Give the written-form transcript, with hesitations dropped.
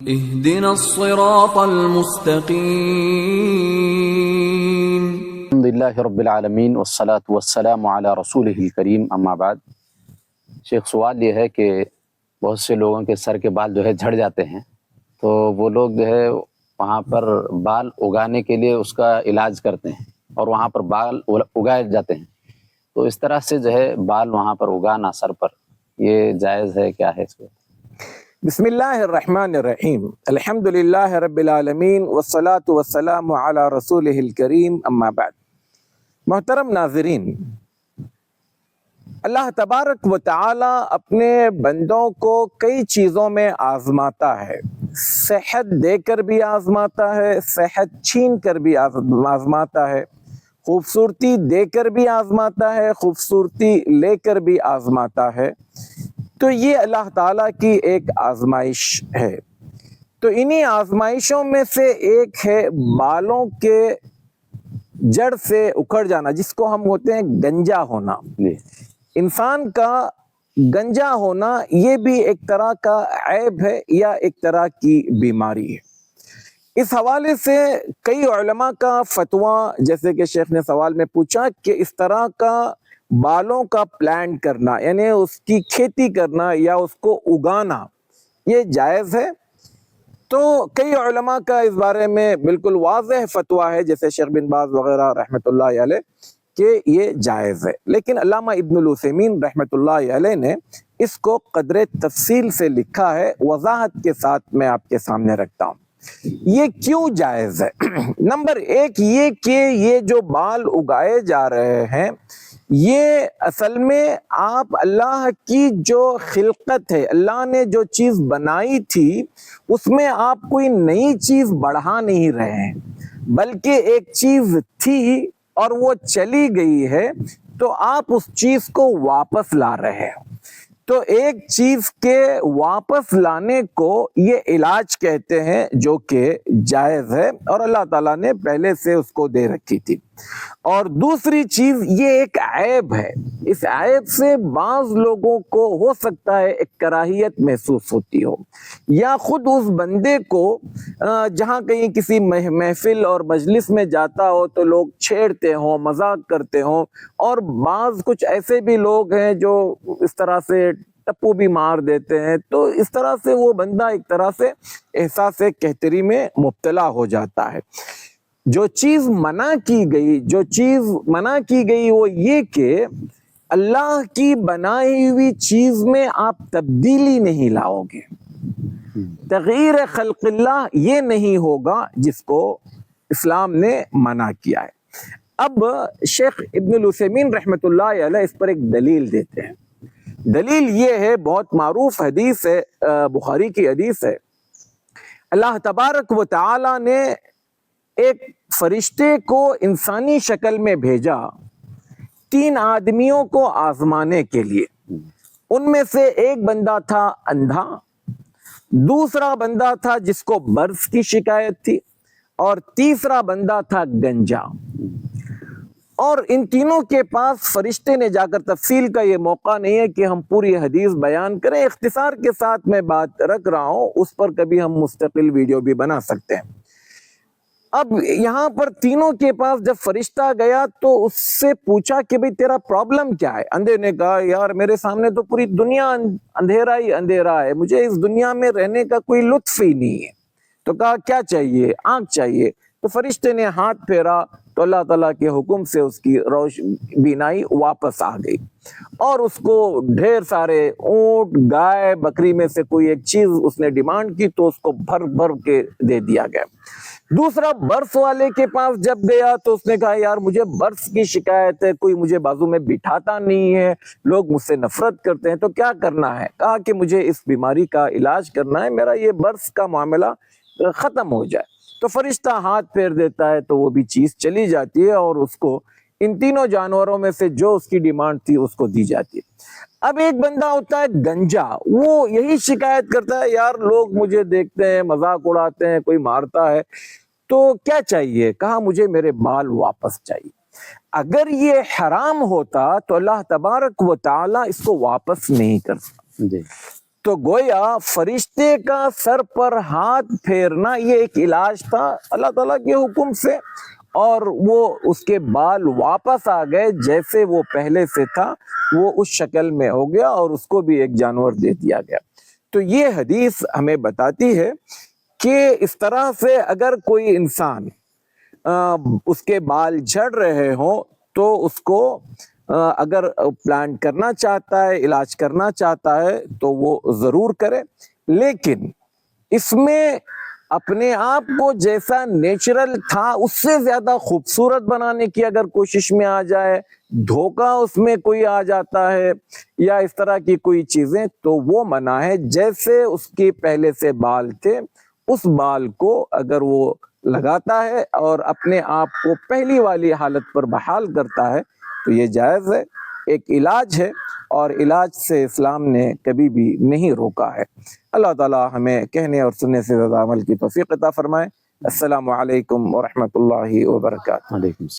اهدنا الصراط المستقیم۔ الحمدللہ رب العالمین والصلاة والسلام علی رسولہ الکریم، اما بعد۔ شیخ، سوال یہ ہے کہ بہت سے لوگوں کے سر کے بال جو ہے جھڑ جاتے ہیں، تو وہ لوگ جو ہے وہاں پر بال اگانے کے لیے اس کا علاج کرتے ہیں اور وہاں پر بال اگائے جاتے ہیں، تو اس طرح سے جو ہے بال وہاں پر اگانا سر پر، یہ جائز ہے کیا ہے اس کو؟ بسم اللہ الرحمن الرحیم، الحمدللہ رب العالمین والصلاة والسلام علی رسولہ الکریم، اما بعد۔ محترم ناظرین، اللہ تبارک و تعالی اپنے بندوں کو کئی چیزوں میں آزماتا ہے، صحت دے کر بھی آزماتا ہے، صحت چھین کر بھی آزماتا ہے، خوبصورتی دے کر بھی آزماتا ہے، خوبصورتی لے کر بھی آزماتا ہے۔ تو یہ اللہ تعالیٰ کی ایک آزمائش ہے۔ تو انہی آزمائشوں میں سے ایک ہے بالوں کے جڑ سے اکھڑ جانا، جس کو ہم ہوتے ہیں گنجا ہونا۔ انسان کا گنجا ہونا یہ بھی ایک طرح کا عیب ہے یا ایک طرح کی بیماری ہے۔ اس حوالے سے کئی علماء کا فتویٰ، جیسے کہ شیخ نے سوال میں پوچھا کہ اس طرح کا بالوں کا پلانٹ کرنا، یعنی اس کی کھیتی کرنا یا اس کو اگانا، یہ جائز ہے؟ تو کئی علماء کا اس بارے میں بالکل واضح فتویٰ ہے، جیسے شیخ بن باز وغیرہ رحمۃ اللہ علیہ، کہ یہ جائز ہے۔ لیکن علامہ ابن العثیمین رحمۃ اللہ علیہ نے اس کو قدر تفصیل سے لکھا ہے، وضاحت کے ساتھ میں آپ کے سامنے رکھتا ہوں۔ یہ کیوں جائز ہے؟ نمبر ایک یہ کہ یہ جو بال اگائے جا رہے ہیں، یہ اصل میں آپ اللہ کی جو خلقت ہے، اللہ نے جو چیز بنائی تھی، اس میں آپ کوئی نئی چیز بڑھا نہیں رہے ہیں، بلکہ ایک چیز تھی اور وہ چلی گئی ہے، تو آپ اس چیز کو واپس لا رہے ہیں۔ تو ایک چیز کے واپس لانے کو یہ علاج کہتے ہیں، جو کہ جائز ہے اور اللہ تعالیٰ نے پہلے سے اس کو دے رکھی تھی۔ اور دوسری چیز، یہ ایک عیب ہے، اس عیب سے بعض لوگوں کو ہو سکتا ہے ایک کراہیت محسوس ہوتی ہو، یا خود اس بندے کو جہاں کہیں کسی محفل اور مجلس میں جاتا ہو تو لوگ چھیڑتے ہوں، مذاق کرتے ہوں، اور بعض کچھ ایسے بھی لوگ ہیں جو اس طرح سے ٹپو بھی مار دیتے ہیں، تو اس طرح سے وہ بندہ ایک طرح سے احساس کہتری میں مبتلا ہو جاتا ہے۔ جو چیز منع کی گئی وہ یہ کہ اللہ کی بنائی ہوئی چیز میں آپ تبدیلی نہیں لاؤ گے، تغییر خلق اللہ یہ نہیں ہوگا جس کو اسلام نے منع کیا ہے۔ اب شیخ ابن العثیمین رحمۃ اللہ علیہ اس پر ایک دلیل دیتے ہیں۔ دلیل یہ ہے، بہت معروف حدیث ہے، بخاری کی حدیث ہے، اللہ تبارک و تعالی نے ایک فرشتے کو انسانی شکل میں بھیجا 3 آدمیوں کو آزمانے کے لیے۔ ان میں سے ایک بندہ تھا اندھا، دوسرا بندہ تھا جس کو برس کی شکایت تھی، اور تیسرا بندہ تھا گنجا۔ اور ان تینوں کے پاس فرشتے نے جا کر، تفصیل کا یہ موقع نہیں ہے کہ ہم پوری حدیث بیان کریں، اختصار کے ساتھ میں بات رکھ رہا ہوں، اس پر کبھی ہم مستقل ویڈیو بھی بنا سکتے ہیں۔ اب یہاں پر تینوں کے پاس جب فرشتہ گیا تو اس سے پوچھا کہ بھئی تیرا پرابلم کیا ہے؟ اندھے نے کہا، یار میرے سامنے تو پوری دنیا اندھیرا ہی اندھیرا ہے، مجھے اس دنیا میں رہنے کا کوئی لطف ہی نہیں ہے۔ تو کہا کیا چاہیے؟ آنکھ چاہیے۔ تو فرشتے نے ہاتھ پھیرا تو اللہ تعالیٰ کے حکم سے اس کی بینائی واپس آ گئی، اور اس کو ڈھیر سارے اونٹ، گائے، بکری میں سے کوئی ایک چیز اس نے ڈیمانڈ کی تو اس کو بھر بھر کے دے دیا گیا۔ دوسرا برس والے کے پاس جب گیا تو اس نے کہا، یار مجھے برس کی شکایت ہے، کوئی مجھے بازو میں بٹھاتا نہیں ہے، لوگ مجھ سے نفرت کرتے ہیں، تو کیا کرنا ہے؟ کہا کہ مجھے اس بیماری کا علاج کرنا ہے، میرا یہ برس کا معاملہ ختم ہو جائے۔ تو فرشتہ ہاتھ پھیر دیتا ہے تو وہ بھی چیز چلی جاتی ہے، اور اس کو ان تینوں جانوروں میں سے جو اس کی ڈیمانڈ تھی اس کو دی جاتی ہے۔ اب ایک بندہ ہوتا ہے گنجا، وہ یہی شکایت کرتا ہے، یار لوگ مجھے دیکھتے ہیں، مذاق اڑاتے ہیں، کوئی مارتا ہے، تو کیا چاہیے؟ کہا مجھے میرے بال واپس چاہیے۔ اگر یہ حرام ہوتا تو اللہ تبارک و تعالی اس کو واپس نہیں کرتا۔ تو تو گویا فرشتے کا سر پر ہاتھ پھیرنا یہ ایک علاج تھا اللہ تعالیٰ کے حکم سے، اور وہ اس کے بال واپس آ گئے، جیسے وہ پہلے سے تھا وہ اس شکل میں ہو گیا، اور اس کو بھی ایک جانور دے دیا گیا۔ تو یہ حدیث ہمیں بتاتی ہے کہ اس طرح سے اگر کوئی انسان اس کے بال جھڑ رہے ہوں تو اس کو اگر پلانٹ کرنا چاہتا ہے، علاج کرنا چاہتا ہے تو وہ ضرور کرے، لیکن اس میں اپنے آپ کو جیسا نیچرل تھا اس سے زیادہ خوبصورت بنانے کی اگر کوشش میں آ جائے، دھوکہ اس میں کوئی آ جاتا ہے یا اس طرح کی کوئی چیزیں، تو وہ منع ہے۔ جیسے اس کے پہلے سے بال تھے اس بال کو اگر وہ لگاتا ہے اور اپنے آپ کو پہلی والی حالت پر بحال کرتا ہے تو یہ جائز ہے، ایک علاج ہے، اور علاج سے اسلام نے کبھی بھی نہیں روکا ہے۔ اللہ تعالی ہمیں کہنے اور سننے سے زیادہ عمل کی توفیق عطا فرمائے۔ السلام علیکم ورحمۃ اللہ وبرکاتہ۔ علیکم